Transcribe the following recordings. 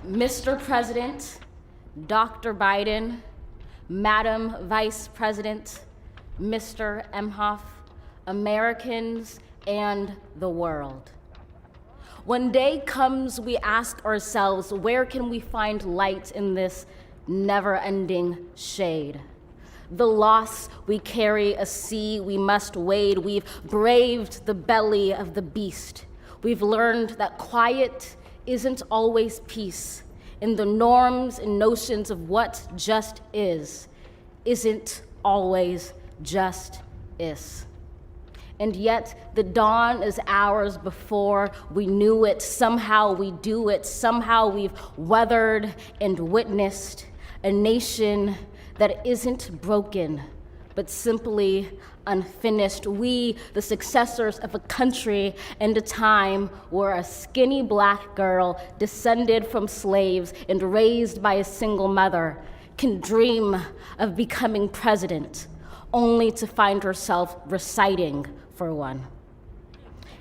Mr. President, Dr. Biden, Madam Vice President, Mr. Emhoff, Americans, and the world. When day comes, we ask ourselves, where can we find light in this never-ending shade? The loss we carry, a sea we must wade. We've braved the belly of the beast. We've learned that quiet isn't always peace, and the norms and notions of what just isn't always just is. And yet the dawn is ours before we knew it. Somehow we do it. Somehow we've weathered and witnessed a nation that isn't broken, but simply unfinished. We, the successors of a country and a time where a skinny black girl descended from slaves and raised by a single mother can dream of becoming president, only to find herself reciting for one.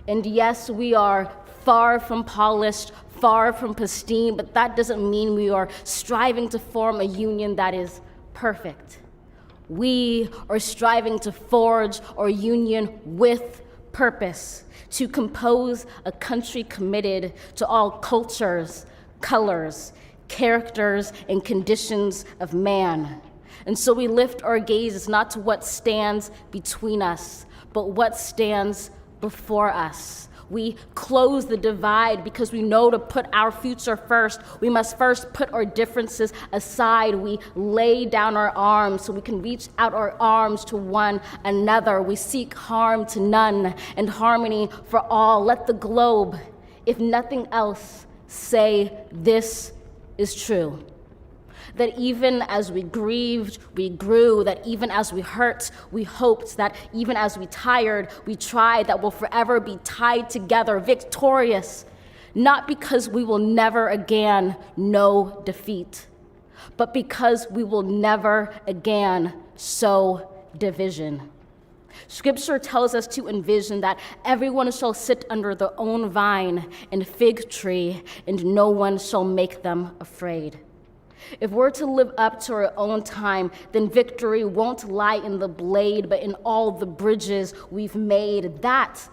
And yes, we are far from polished, far from pristine, but that doesn't mean we are striving to form a union that is perfect. We are striving to forge our union with purpose, to compose a country committed to all cultures, colors, characters, and conditions of man. And so we lift our gazes not to what stands between us, but what stands before us. We close the divide because we know to put our future first, we must first put our differences aside. We lay down our arms so we can reach out our arms to one another. We seek harm to none and harmony for all. Let the globe, if nothing else, say this is true. That even as we grieved, we grew, that even as we hurt, we hoped, that even as we tired, we tried, that we'll forever be tied together, victorious, not because we will never again know defeat, but because we will never again sow division. Scripture tells us to envision that everyone shall sit under their own vine and fig tree, and no one shall make them afraid. If we're to live up to our own time, then victory won't lie in the blade, but in all the bridges we've made. That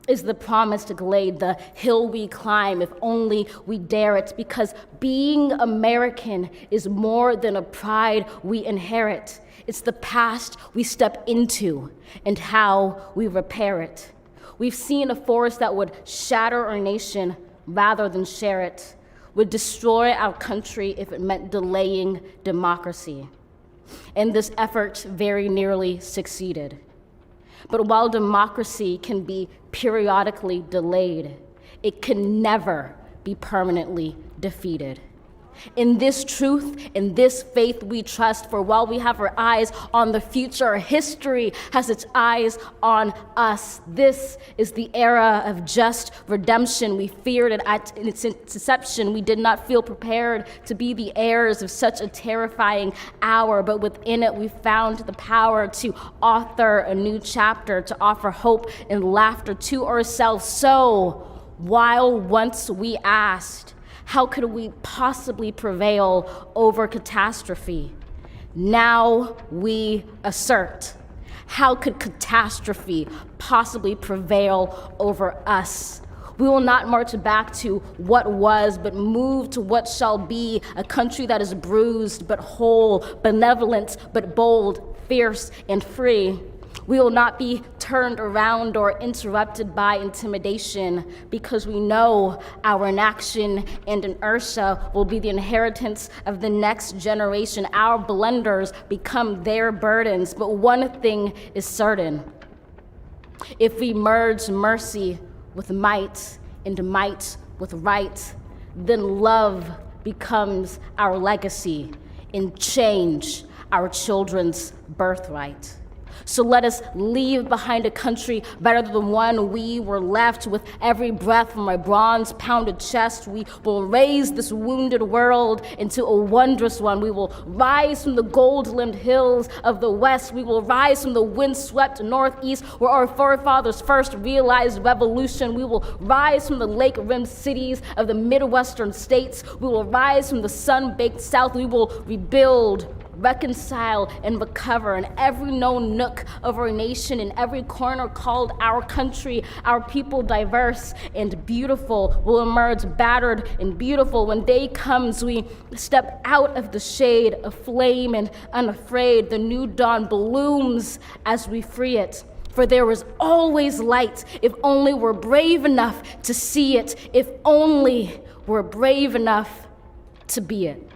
is the promised glade, the hill we climb, if only we dare it, because being American is more than a pride we inherit. It's the past we step into and how we repair it. We've seen a force that would shatter our nation rather than share it, would destroy our country if it meant delaying democracy. And this effort very nearly succeeded. But while democracy can be periodically delayed, it can never be permanently defeated. In this truth, in this faith we trust, for while we have our eyes on the future, history has its eyes on us. This is the era of just redemption. We feared it at its inception. We did not feel prepared to be the heirs of such a terrifying hour, but within it we found the power to author a new chapter, to offer hope and laughter to ourselves. So, while once we asked, how could we possibly prevail over catastrophe? Now we assert, how could catastrophe possibly prevail over us? We will not march back to what was, but move to what shall be, a country that is bruised but whole, benevolent but bold, fierce and free. We will not be turned around or interrupted by intimidation, because we know our inaction and inertia will be the inheritance of the next generation. Our blunders become their burdens, but one thing is certain. If we merge mercy with might and might with right, then love becomes our legacy and change our children's birthright. So let us leave behind a country better than the one we were left. With every breath from my bronze-pounded chest, we will raise this wounded world into a wondrous one. We will rise from the gold-limbed hills of the West. We will rise from the windswept Northeast, where our forefathers first realized revolution. We will rise from the lake-rimmed cities of the Midwestern states. We will rise from the sun-baked South. We will rebuild, reconcile, and recover in every known nook of our nation, in every corner called our country. Our people, diverse and beautiful, will emerge battered and beautiful. When day comes, we step out of the shade, aflame and unafraid. The new dawn blooms as we free it. For there is always light, if only we're brave enough to see it, if only we're brave enough to be it.